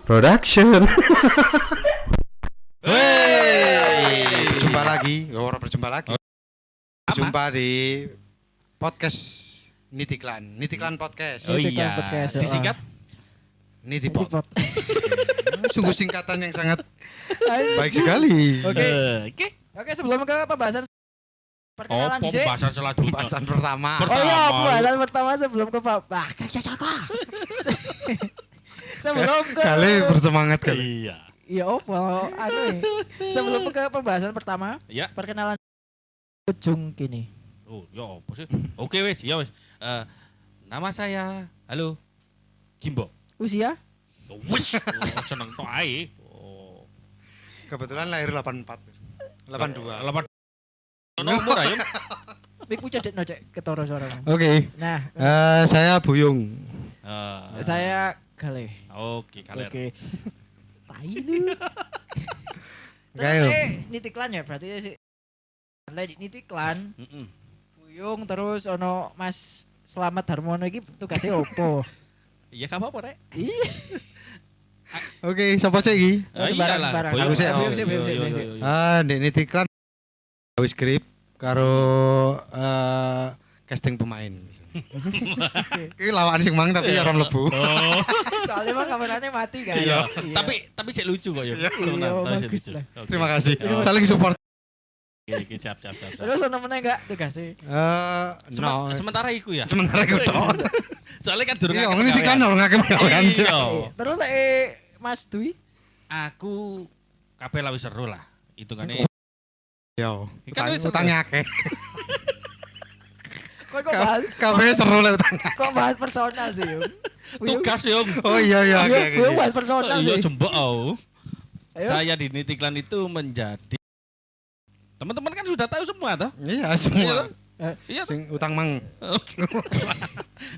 Production. Berjumpa lagi, orang berjumpa lagi. Berjumpa di podcast Nitiklan Podcast. Oh iya, Podcast, disingkat Nitipot. Nitipot. Sungguh singkatan yang sangat baik sekali. Oke. Oke. Oke, sebelum ke pembahasan perkenalan sih. Pembahasan selanjutnya. Pembahasan pertama. Oh iya, pembahasan pertama sebelum ke sebelum ke Kali bersemangat kali. Iya. Iya, apa? Sebelum ke pembahasan pertama, Ya. perkenalan ujung kini. Oh, ya apa sih? Oke wes, ya wes. Nama saya, halo, Kimbo. Usia? Wes, seneng tok ae. Oh. Kebetulan lahir 84. 82. Lepas nomor ayo. Mik punya dek nocek ketoro suaramu. Oke. Nah, Saya Buyung. saya Galeh. Oke, kalian. Oke. Tai lu. Kayo. Nitiklan ya berarti sih. Nitiklan, Mm-mm. Buyung terus ono Mas Slamet Harmono iki tugasnya opo? Iya, gak apa-apa, Rek. Iya. Oke, sapa cek iki? Sembarang, Iyalah, sembarang. Boyong. Aku sih, Buyung sih, Yo, Buyung sih, yo, Buyung yo, sih. yo. Ndek Nitiklan gawe skrip karo casting pemain. Iki lawan sing mang tapi ora mlebu. Oh. Soalnya mah kameranya mati kan. Iya. Tapi sik lucu kok ya. Iya, bagus lah. Terima kasih. Saling support. Oke, siap. Terus ono meneh enggak tugasnya? No. Sementara iku ya. Sementara iku tok. Soalnya kan durung Iya, akeh Nitiklan gawean. ora ngake gawean sih. Iya. Terus Mas Dwi Aku kabeh lah wis seru lah. Hitungane Yo, Kan wis utangnya akeh. kok bahas Kabeh seru lah utangnya. kok bahas personal sih, Yung? tugas yung. Oh iya iya oke Gue oke. bahas personal Iya sih. jembok au. Ayo. Saya di Nitiklan itu menjadi teman-teman kan sudah tahu semua toh? Iya semua. Iya. Sing utang mang.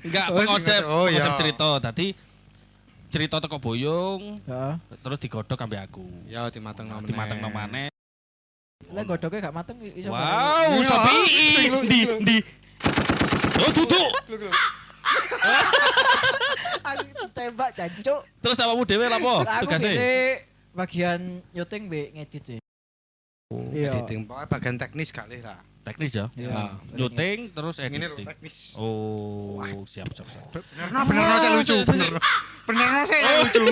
Enggak Oh, konsep oh, iya. konsep cerita. Tadi cerita teko Boyong Heeh. terus digodhog ambek aku. Ya dimatengno meneh. Dimatengno maneh. Lah godoknya gak mateng iso. Wow, Iya. sapi di. Oh, duduk. Aku tembak jancuk. Terus awakmu dhewe lha apa Lah, aku tugasnya? biasa bagian syuting be ngedit sih. Iya. Editing pokoknya bagian teknis kali lah. Teknis ya. Iya. Syuting terus Ini lho editing. teknis. Oh, siap. Bener cek lucu, bener. Bener sih lucu.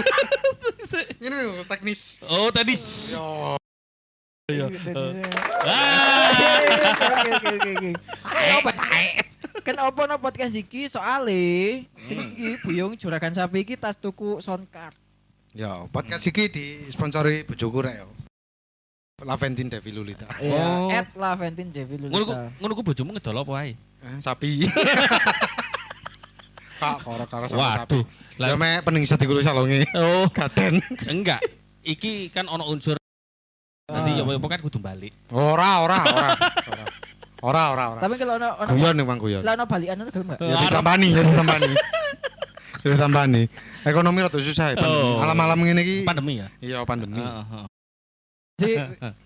Ini lho teknis. Oh, teknis. Yo. Iya. Oke. Kenapa no podcast iki soale sing iki Buyung Juragan Sapi iki tas tuku sound card. Yo, podcast iki disponsori bojoku rek yo. Laventin Devi Lulita. Oh. Iya, @laventin Devi Lulita. Ngono ku bojomu ngedol apa ae? Sapi. Kak, karo sama sapi. Waduh. Ya mek pening sate kulo salonge. Oh, Gaten. enggak. Iki kan ono unsur nanti ya apa kan kudu balik. Ora. Tapi kalau ono Guyon emang guyon. lah ono balikan ono gelem enggak? Ya ditambani. Ekonomi rada susah ya. Oh. Malam-malam ngene iki. Pandemi ya. Iya pandemi. Heeh. Jadi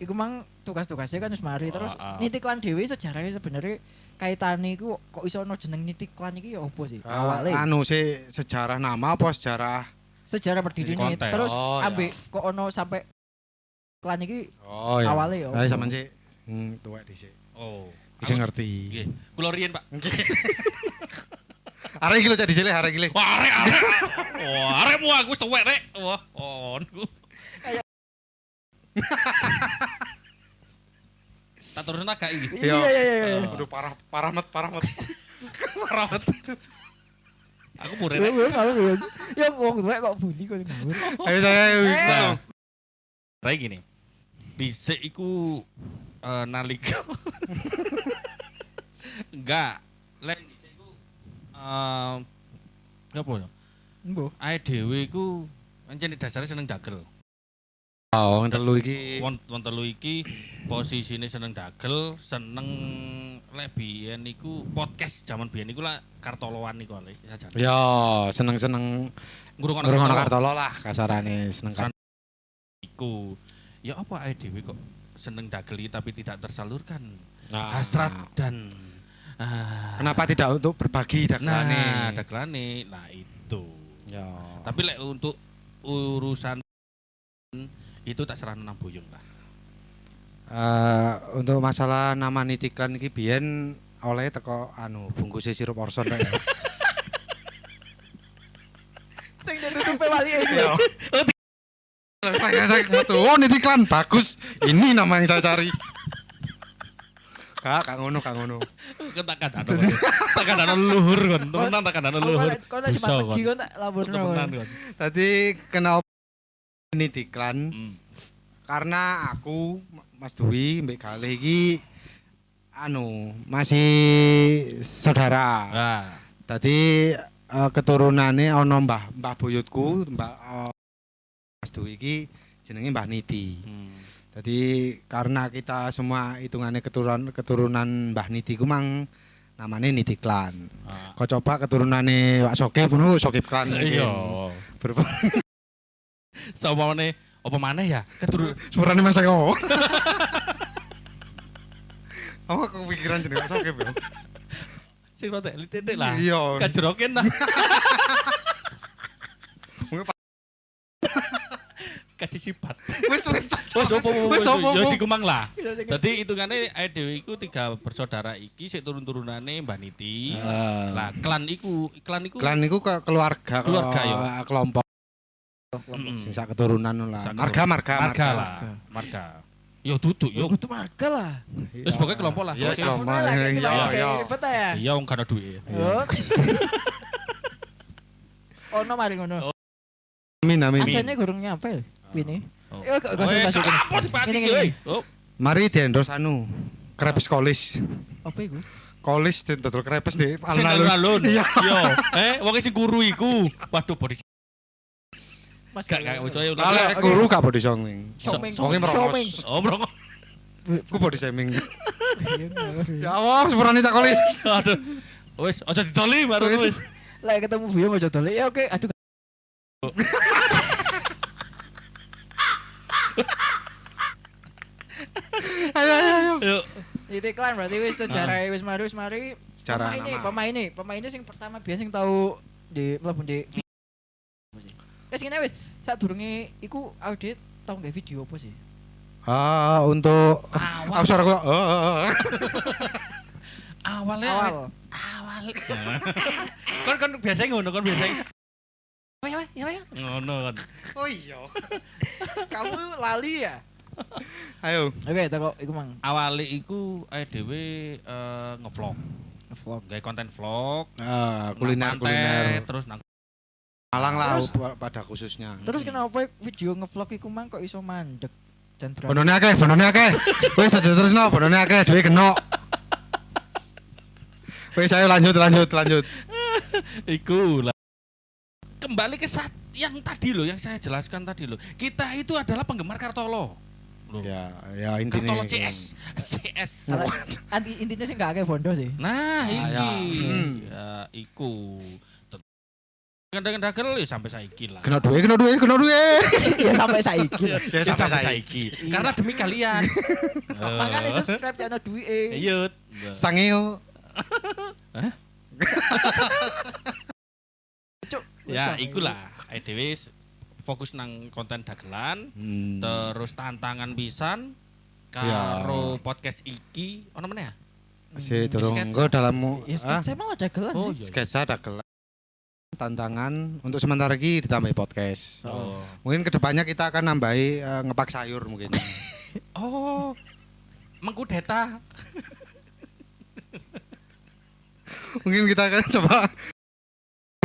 iku mang tugas-tugasnya kan wis mari terus Nitiklan dhewe sejarahnya sebenarnya kaitane iku kok iso ono jeneng Nitiklan iki ya opo sih? Awale Anu sih sejarah nama apa sejarah? sejarah berdirinya Konten. terus Oh, ya. ambek kok ono sampai klan iki Oh iya. awale ya. Lah sampean sih tuwek dhisik. Oh. Bisa ngerti. Nggih. Kula riyen, Pak. Arek iki lho cak dhisik arek iki. Wah, arek. Oh, arekmu aku wis tuwek, Rek. Wah, onku. Tak turun agak iki. Iya. Aduh parah met. Parah met. Aku pure, Rek. Ya wong tuwek kok bunyi kok ngawur. Ayo saya. Nah, kayak gini. Dhisik iku nalika enggak lek dhisik iku apa ya? Mbok. Ae dhewe iku pancen dasare seneng dagel. Oh, telu iki. Wong telu iki posisine seneng dagel, seneng lek biyen iku podcast jaman biyen iku lah kartoloan iku lek sajane. Ya, seneng-seneng ngrungokno kartolo lah kasarane seneng kartolo. Iku. Ya apa ae dhewe kok seneng dagel tapi tidak tersalurkan. Nah, Hasrat dan kenapa tidak untuk berbagi dagelane? dagelane. Nah itu. Ya. Tapi lek untuk urusan itu tak serah nang Buyung lah. Untuk masalah nama Nitiklan iki biyen oleh teko bungkus sirup Orson rek. Sing ditutupe wali iku. Iya. Saya metu, oh Nitiklan bagus. Ini nama yang saya cari. Kak ngono. Tekan leluhur kon, temenan tekan leluhur. Kon lek pagi kon tak laporno. Temenan kon. Tadi kenapa Nitiklan? Karena aku Mas Dwi mbek Galih iki masih saudara. Nah, Tadi keturunane ana mbah buyutku, Mas Dwi iki jenenge Mbah Niti. Jadi karena kita semua hitungannya keturunan Mbah Niti ku mang namanya Nitiklan. Kau coba keturunannya Wak Sokip pun Sokip Klan. iya. Saupamane apa maneh ya? Suarane Mas Eko. Apa kepikiran jenenge Wak Sokip ya? Sing rotek titik lah. Iya. Kajroken lah. Kaji sifat. Wis opo. Ya si kumang lah. Dadi hitungane awake dhewe iku 3 bersaudara iki sik turun-turunane Mbah Niti. Lah klan iku Klan iku keluarga ya. Kelompok. Sing sak keturunan lah. Marga. Yo duduk yo. Kudu marga lah. Wis pokoke kelompok lah. Ya kelompok. Iya. Betul ya. Iya wong kana duwe. Ono mari ngono. Amin. Ajane gurung nyampe ini. Yo gak usah Apa dibahas iki? Mari diendos krepes kolis. Apa iku? Kolis dodol krepes di Sing alun-alun. Iya. Yo, wong sing guru iku. Waduh body Mas gak wis ayo. Kalau guru gak body shaming. Shoming. Oh, bro. Ku body shaming. Ya Allah, sepurane tak kolis. Aduh. Wis aja didoli baru wis. Lek ketemu Bio mau jodol. Ya oke, aduh. Ayo. Nitiklan berarti wis sejarah wis mari. Sejarah Pemainnya sing pertama biasa sing tau di mlebu di wis ngene wis sadurunge iku audit tau nggak video apa sih? Untuk aku suara gua. Awal. Kon biasa ngono Ya. Ngono kan. Oh iya. Kamu lali ya? Ayo. Oke, teko iku mang. Awale iku dhewe ngevlog, gawe konten vlog, Kuliner. terus nang Malang lah pada khususnya. Terus kenapa video ngevlog iku mang kok iso mandek dan berani? Bonone akeh. Wis aja terusno, bonone akeh dhewe kena. Wis ayo lanjut. Iku lah. Kembali ke saat yang tadi loh, yang saya jelaskan tadi loh. Kita itu adalah penggemar Kartolo. Loh. Ya intinya. Kartolo CS. Intinya sih enggak akeh bondo sih. Nah, iki. Ya. Ya, iku. Kendang-kendagel ya sampai saiki lah. Kena duwe. Ya sampai saiki. Ya sampai saiki. Karena demi kalian. Makanya subscribe channel duwe. Iya. Sangeo. Ya, ikulah. Dhewe fokus nang konten dagelan, terus tantangan pisan karo podcast iki. Ono meneh ya? Si durung engko dalam Ya sketsa emang ada dagelan sih. sketsa dagelan. Tantangan untuk sementara lagi ditambahi podcast. Oh. Mungkin kedepannya kita akan nambahi ngepak sayur mungkin. Oh. Mengkudeta. Mungkin kita akan coba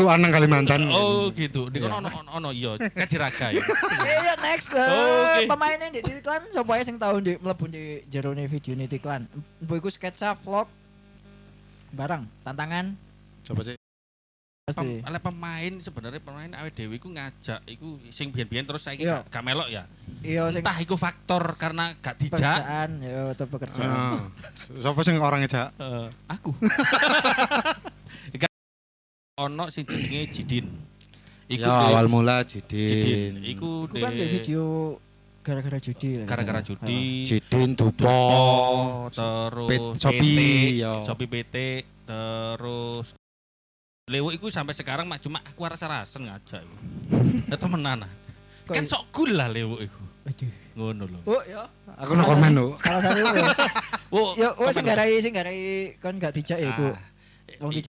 Anang Kalimantan. Oh gitu. Di kono ono iya Kajiraga ya. Iya next. Oke. Pemainnya di Nitiklan sapa sing tau di mlebu di jerone video Nitiklan. Mbok iku sketsa vlog barang tantangan Coba sih. pasti. Oleh pemain awake dhewe iku ngajak iku sing biyen-biyen terus saiki Iya. gak melok ya. Iya sing Entah iku faktor karena gak dijak. pekerjaan ya atau pekerjaan. Siapa sing orang ngejak? Aku. Ono sing jenenge Jidin. Ya awal mula Jidin. Iku Iku kan di video gara-gara judi. gara-gara judi. Jidin Dupo. Terus Shopee, ya. Shopee PT terus Lewo iku sampai sekarang mak cuma aku rasa-rasen ngajak iku. Temenan. Kan sok cool lah Lewo iku. Aduh. Ngono lho. Oh ya. Aku no komen lho. Alasan itu. Oh, Yo sing garai kon gak dijak ya iku. Wong dijak.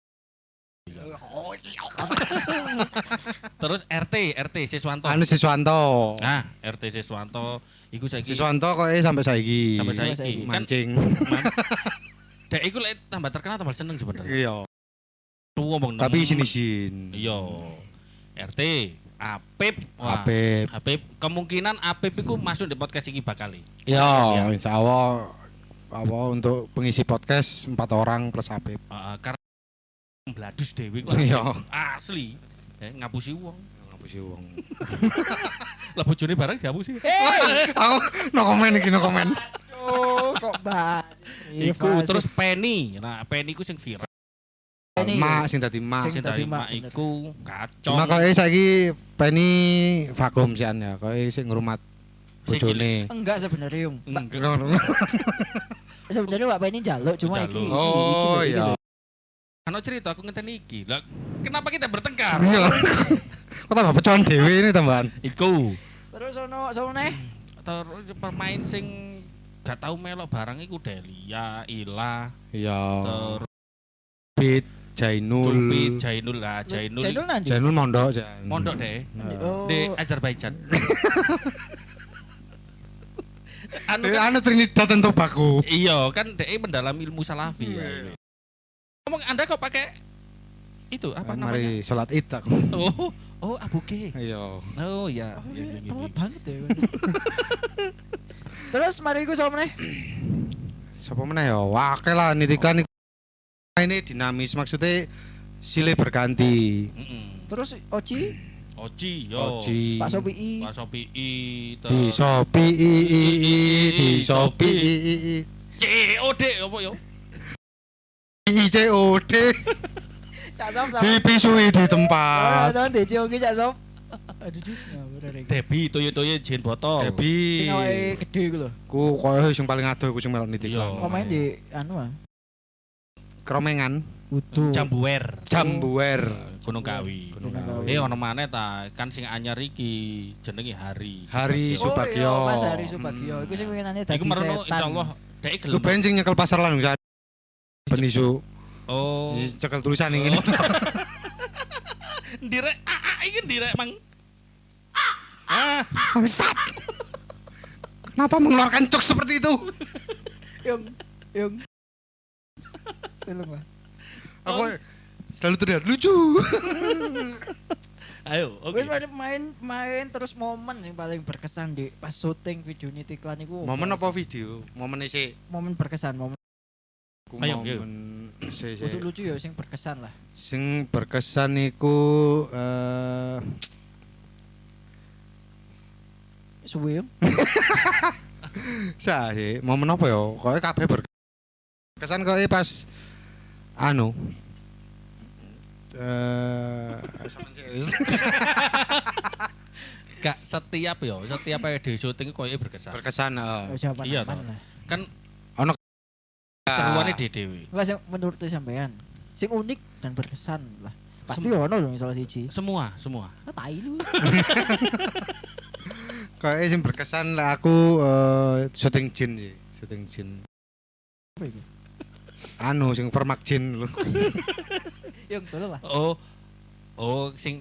Terus RT Siswanto. Anu Siswanto. Nah, RT Siswanto iku saiki Siswanto kok sampai saiki. sampai saiki kan Mancing. dek iku lek tambah terkenal tambah seneng sebenarnya. Iya. Ngomong Tapi isin-isin. Iya. RT Apip. Wah, Apip. Apip kemungkinan Apip iku masuk di podcast iki bakal. Iya, insya Allah untuk pengisi podcast 4 orang plus Apip. Karena bladus dhewe Iya. asli. Ngapusi wong. Ngapusi wong. Lah bojone bareng diapusi. Aku no komen iki, no komen. Oh, kok bahas. Iku terus Penny. Nah, Penny iku sing viral. Mak sing dadi mak. Sing dari mak iku kacau. Cuma kok saiki Penny vakum sian ya. Kok sing ngrumat bojone. Enggak sebenarnya, Yung. Enggak. Sebenarnya Mbak Penny njaluk cuma iki. Oh iya. Ano cerita aku ngenteni iki. Lah, kenapa kita bertengkar? Iya. Kok tambah pecahan dhewe ini tambahan. Iku. Terus ono sapa neh? Terus pemain sing gak tau melok barang iku Delia, Ila, Iya. terus Pit Jainul. Tulpit, Jainul lah, Jainul. Jainul nanti. Jainul mondok jan. Mondok deh. Oh. Di Azerbaijan. Anu Anu Trinidad dan Tobago. iya kan dia mendalam ilmu salafi ya. Ngomong Anda kok pakai itu apa namanya? Mari salat Id aku. Oh abuge. Iya. Oh ya. Oh, telat banget ya. Terus mari iku sapa neh? Sapa meneh ya? Wakil lah nitikan ini dinamis maksudnya silih berganti. Terus Oci, Oji yo. Oji. Pak Sopi. Pak Sopi Di Sopi di Sopi COD apa yo? COD Cak Sop. dipisui di tempat. Sama DCOG Cak Sop. Aduh, bener iki. Debi toyo-toyo jin botol. Debi Sing awake gede iku lho. ku koyo sing paling adoh ku sing melok nitik. Iya. Kok main di anu ah. Kromengan, Utuh. Jambuwer. Jambuwer. Gunung Kawi. Gunung Kawi. Ono maneh ta, kan sing anyar iki jenenge Hari. Hari Subagio. Oh, iya, Mas Hari Subagio. Iku sing winginane dadi Iku merono setan. insyaallah dhek Ku gelem. benjing nyekel pasar lan saat penisu. Oh. Cekel tulisan ini. Direk iki direk mang. Ah, Bangsat. Kenapa mengeluarkan cok seperti itu? Yung. Tolong lah. Aku selalu terlihat lucu. ayo, Wis oke. main terus momen yang paling berkesan di pas syuting video Nitiklan iku. Momen apa video? Momen isi. Momen berkesan, momen Ayo, Momen isi. untuk lucu ya sing berkesan lah. Sing berkesan iku Suwe yo. sih momen apa ya? Koe kabeh berkesan koe pas anu Gak setiap ada syuting koyo berkesan. berkesan Oh, jawaban Iya, aman toh. lah. Kan ono seruane dhewe. Enggak sing menurut sampean. Sing unik dan berkesan lah. Pasti ono dong salah siji. Semua. Ah, tai lu. koe sing berkesan lah aku syuting jin sih, syuting jin. Apa itu? Anu sing permak jin lho. Yung tolong lah. Oh, sing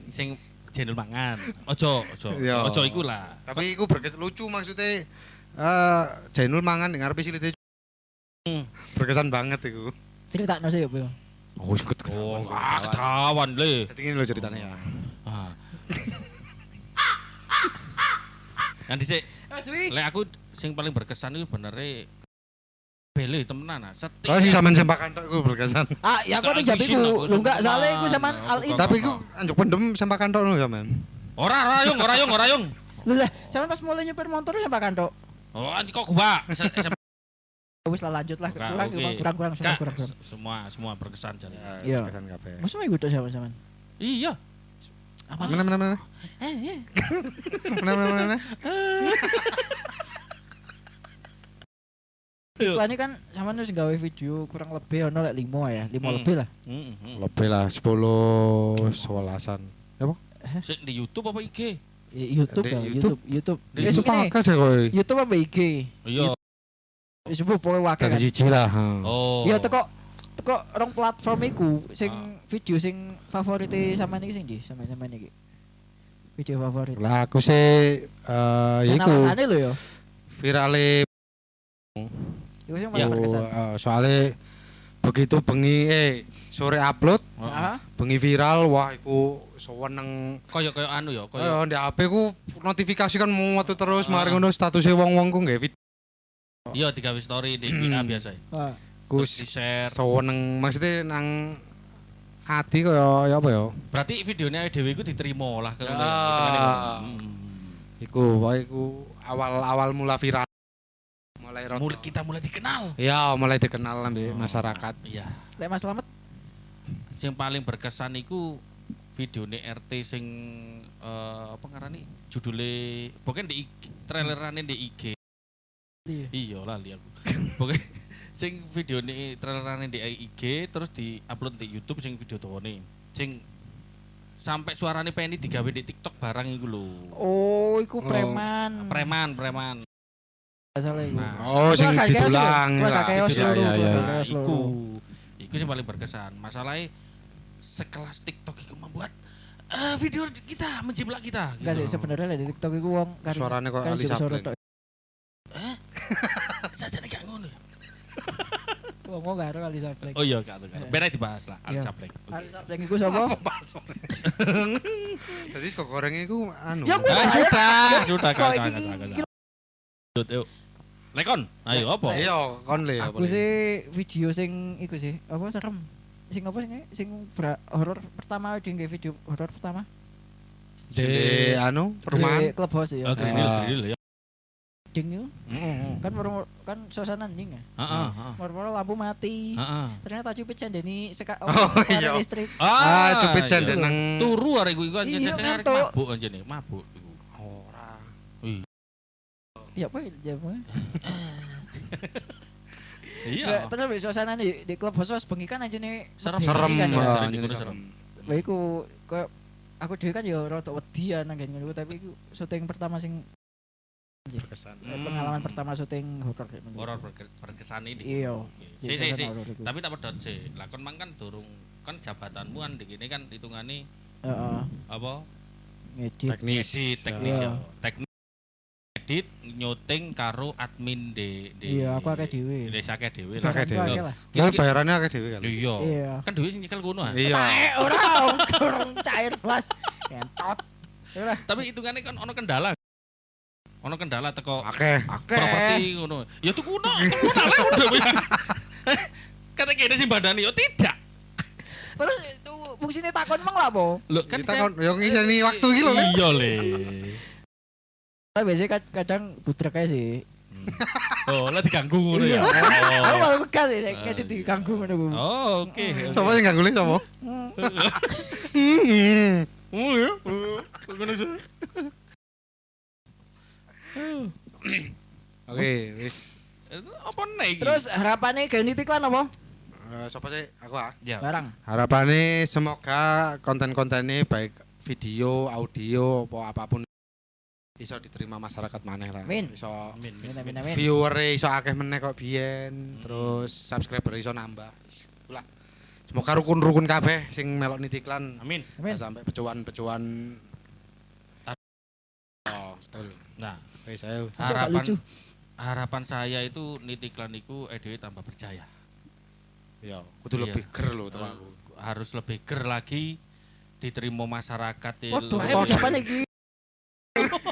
jendul mangan. Ojo Iya. iku lah. Tapi iku berkesan lucu maksudnya Jainul mangan ning ngarepe silite. Berkesan banget iku. Critakno sih yo, Bro. Oh, ikut Ketahuan le. Dadi ngene lho ceritanya ya. Ah. Nanti sih, Mas Dwi. lek aku sing paling berkesan itu benernya bele temenan. Kalau sing sampean sempakan tok iku berkesan. Ah, ya aku ning Gak jabiku. isin aku, Lu enggak sumpah. salah iku sampean Aku Al kok- Tapi iku anjuk pendem sempakan tok lho sampean. Ora yung. Lu lah, sampean pas mulai nyepir motor sampai kantor. Oh, anti kok gua. Wis lah lanjut lah. Oke. Kurang. Kak, Kurang. semua berkesan jadi. Iya. Berkesan kabeh. Masa mau ikut sama sampean? Iya. Apa? Mana? Mana? iklan ini kan sama terus gawe video kurang lebih ono lek 5 ya, 5 lebih lah. Lebih lah 10 11-an. Apa? Sik di YouTube apa IG? YouTube ya, YouTube. Sepakat deh kowe. YouTube apa IG? Iya. Disebut pokoke wae Dadi kan. siji lah. Oh. Ya teko rong platform iku sing video sing favorit sampean iki sing ndi? Sampean iki. Video favorit. Lah aku sih ya Dan iku alasane lho ya. virale Iku sing paling berkesan. soalnya begitu bengi sore upload, Heeh. bengi viral, wah iku seneng. Koyo anu ya, Koyo di HP ku notifikasi kan muatu terus mari ngono statusnya wong-wong ku nggih video. Iya digawe story di WA biasa. Wah. Ku di-share. seneng maksudnya nang ati koyo ya apa ya? Berarti videonya dhewe iku diterima lah Ya. Hmm. Iku wae iku awal mula viral. Mulai Kita mulai dikenal. ya mulai dikenal ambek masyarakat. Iya. Lek Mas Slamet Sing paling berkesan iku videone RT sing apa ngarani judule pokoknya di trailerane di IG. Iya lah lihat aku. Pokoknya sing videone trailerane di IG terus di-upload di YouTube sing video tuwane. Sing sampai suarane pengen digawe di TikTok barang iku lho. oh iku preman. Preman. Salah iku. Nah, Oh sing didulang. Nah, iku sing paling berkesan. Masalahnya sekelas TikTok itu membuat video kita menjiplak kita. Enggak sih sebenarnya lek di TikTok iku wong kan Suarane kok Ali Sableng. Sajane gak ngono. Wong gak karo Ali Sableng. Oh iya gak tahu. Ben dibahas lah Ali Iya. Sableng. Ali Sableng iku sapa? Jadi kok gorengnya iku anu. Ya, Sudah Kok kan. iki Yuk. Lekon, ayo apa? Iya, kon le. aku sih video sing iku sih apa serem sing apa sing horor pertama di video horor pertama Di anu perumahan. di clubhouse ya Oh, grill ya. ding itu kan suasana ding ya Heeh. moro-moro lampu mati Heeh. ternyata cupit cendeni iya. listrik Cupit iya. cendek nang Turu arek iku anjene Iya, arek ngantuk. mabuk anjene, mabuk iku. ora. ya apa ya Iya. terus suasana di clubhouse pas bengi kan aja nih Serem. Serem. kan ya. Ini Serem. serem. Lah iku koyo aku dhewe kan ya rada wedi ya nang ngene iku tapi iku syuting pertama sing Berkesan. pengalaman pertama syuting horor kayak gitu. Horor berkesan ini. Iya. Si. Suasana horor iku. Tapi tak pedot sih. Lah kon mang kan durung kan jabatanmu kan di kene kan hitungane Heeh. apa? Ngedit. Teknis. Teknis Iya. ya. Teknis edit nyuting karo admin di Iya, aku akeh dhewe. Desa akeh dhewe lah. Akeh dhewe. Akeh lah. Ya bayarannya akeh dhewe kan. Iya. Iya. Kan dhewe sing nyekel kono ah. Iya. Ora kurang cair blas. Kentot. Ora. Tapi hitungannya kan ono kendala. Ono kendala teko Akeh. properti ngono. Ya tuku kuno lah udah. Kata kene sing bandani yo tidak. Terus itu fungsine takon meng lah po. Lho kan Kita kon yo ngiseni waktu iki lho. Iya le. Tapi biasanya kadang budrek aja sih. Oh, lah diganggu ngono ya. Aku Oh. malah bekas sih, ngedit diganggu ngono ku. Oh, oke. Coba sing gak golek sapa? Oh ya. Ngono sih. Oke, wis. Apa nek iki? Terus harapannya ganti iklan apa? Sapa sih? Aku ah. ya. Barang. Harapannya semoga konten-kontennya baik video, audio, apapun iso diterima masyarakat maneh lah. Amin. Iso Amin. Amin amin. viewer iso akeh meneh kok biyen, terus subscriber iso nambah. Itulah. Semoga rukun-rukun kabeh sing melok niti iklan Amin. Amin. sampai pecuan-pecuan. Oh, betul. Nah, Wis ayo. harapan lucu. harapan saya itu niti iklan iku dhewe tambah percaya. Ya, kudu Iya. lebih ger lho teman aku. Harus lebih ger lagi diterima masyarakat. Waduh, ayo ucapan iki.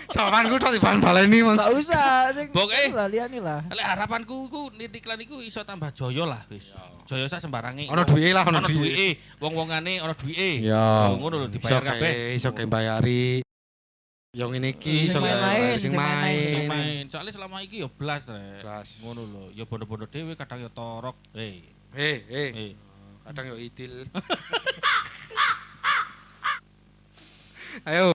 Jawabanku tok diban baleni, Mas. Enggak usah sing Pokoknya- lah liyane lah. Lek harapanku ku niti iklan iku iso tambah joyo lah wis. Joyo sak sembarange. Ono duwike lah, ono Ono duwike. duwike. Wong-wongane ono duwike. Ya. Oh, ngono lho dibayar kabeh. Iso kayak bayari. Yang ini ki Sing iso main-main, sing sing main-main, Sing main. main. Soalnya selama iki yo blas rek. Blas. Ngono lho. Ya bondo-bondo dhewe kadang yo torok. Eh. Kadang yo itil. Ayo.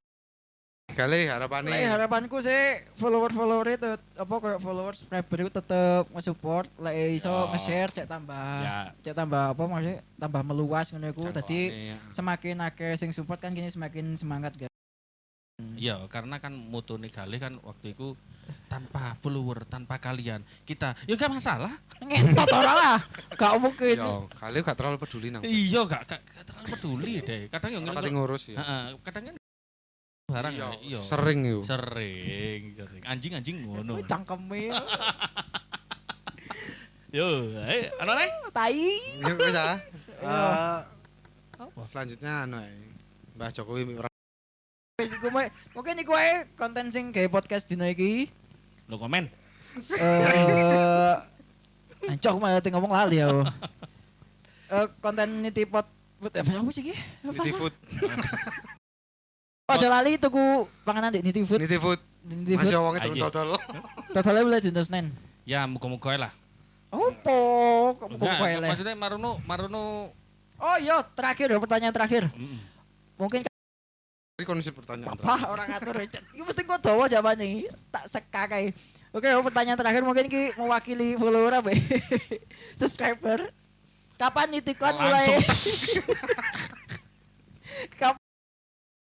Gale harapane. Lek harapanku sih follower itu apa kayak follower subscriber itu tetep nge-support, lek iso nge-share cek tambah apa maksudnya tambah meluas ngono iku. Dadi semakin akeh sing support kan gini semakin semangat guys. Iya, karena kan motone Gale kan waktu itu tanpa follower, tanpa kalian kita ya gak masalah. Ngentot ora lah. Gak mungkin. Yo, Gale gak terlalu peduli nang. Iya, gak terlalu peduli deh. Kadang yang ngene ngurus ya. Heeh, kadang kan barang iya. Sering yo. Sering. Anjing ngono. Cangkeme. Yo, ana nih? Tai. Ya wis ah. Selanjutnya anu Mbah Jokowi Wis iku mungkin iku wae konten sing gawe podcast dina iki. Lo komen. Ancok malah ngomong lali ya. Konten niti apa sih iki? Niti Food. Aja lali tuku panganan di Niti Food. Niti Food. Masih wonge turun total. Totalnya boleh dina Senin. Ya muga-muga lah. Opo? Muga-muga lah. Maksudnya Marono. Oh iya, terakhir ya pertanyaan terakhir. Mungkin Ini kondisi pertanyaan. apa orang ngatur Richard? Ini mesti kok dawa jawabannya. Tak seka kayak. Oke, pertanyaan terakhir mungkin ki mewakili follower apa? Subscriber. Kapan Nitiklan mulai? Kapan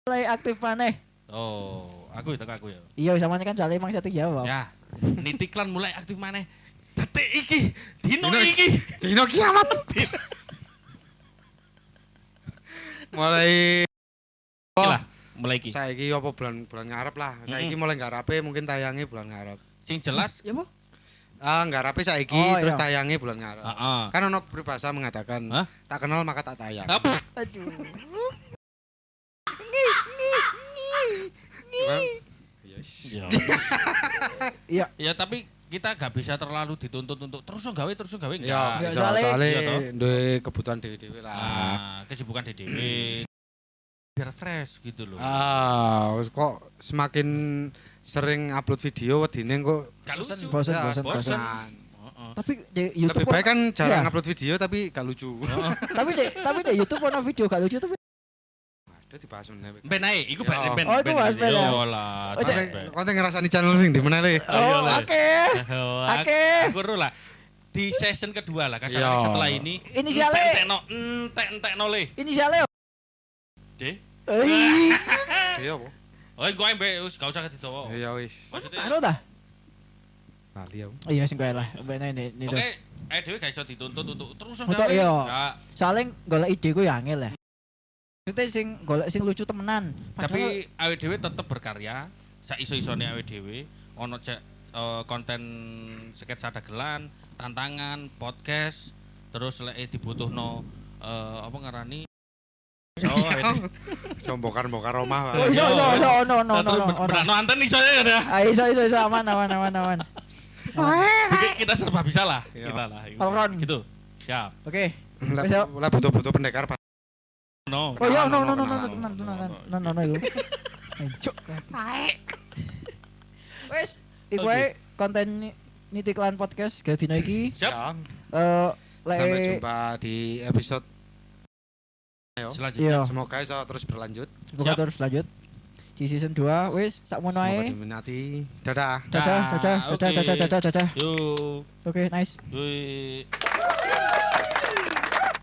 mulai aktif maneh? Oh, aku ya. Iya, samanya kan soalnya emang satu jawab. Ya. Nitiklan mulai aktif maneh. Detik iki, dino iki. Dino kiamat. Mulai mulai iki. Saiki apa bulan ngarep lah. Saiki mulai ngarape mungkin tayangi bulan ngarep. Sing jelas Ya, Bu? Ngarape saiki terus tayangi bulan ngarep. Kan ono peribahasa mengatakan, tak kenal maka tak tayang. Aduh. Iya. Ya tapi kita gak bisa terlalu dituntut untuk terus gawe enggak. Ya, soalnya duwe kebutuhan dewe-dewe lah. Kesibukan dewe. Biar fresh gitu loh. Kok semakin sering upload video wedine kok bosan. Tapi di YouTube lebih baik kan jarang upload video tapi gak lucu. tapi di YouTube ono video gak lucu tapi ada dibahas meneh. Ben ae, iku ben. Oh, iku bahas ben. Yolah. Konten ngrasani channel sing di meneh. Oke. Aku ro lah. Di season kedua lah kasar setelah ini. Inisialnya entek-entekno le. Inisialnya D. Iya apa? Oh, engko ae wis gak usah didowo. Iya wis. taruh dah. Lali aku. Iya sing kowe lah. Ben ini. Oke, dhewe gak iso dituntut untuk terus Untuk iya. Soalnya golek ide ku ya angel ya. Maksudnya sing golek sing lucu temenan. Tapi awake dhewe tetep berkarya, sak iso-isone awake dhewe, ono cek konten sketsa dagelan, tantangan, podcast, terus lek dibutuhno apa ngarani bongkar omah. Oh iso ono. Berano anten iso ya. Iso aman. Kita serba bisa lah, kita lah. Gitu. Siap. Oke. Lah butuh pendekar. No. Oh iya, no, iku. Ancuk. Wes, iku wae konten Nitiklan podcast dina iki. Siap. Sampai jumpa di episode selanjutnya. Semoga bisa terus berlanjut. Semoga terus lanjut. Di season 2 wis sakmono ae. Semoga diminati. Dadah. Dadah. Yo. Oke, nice. Yoi.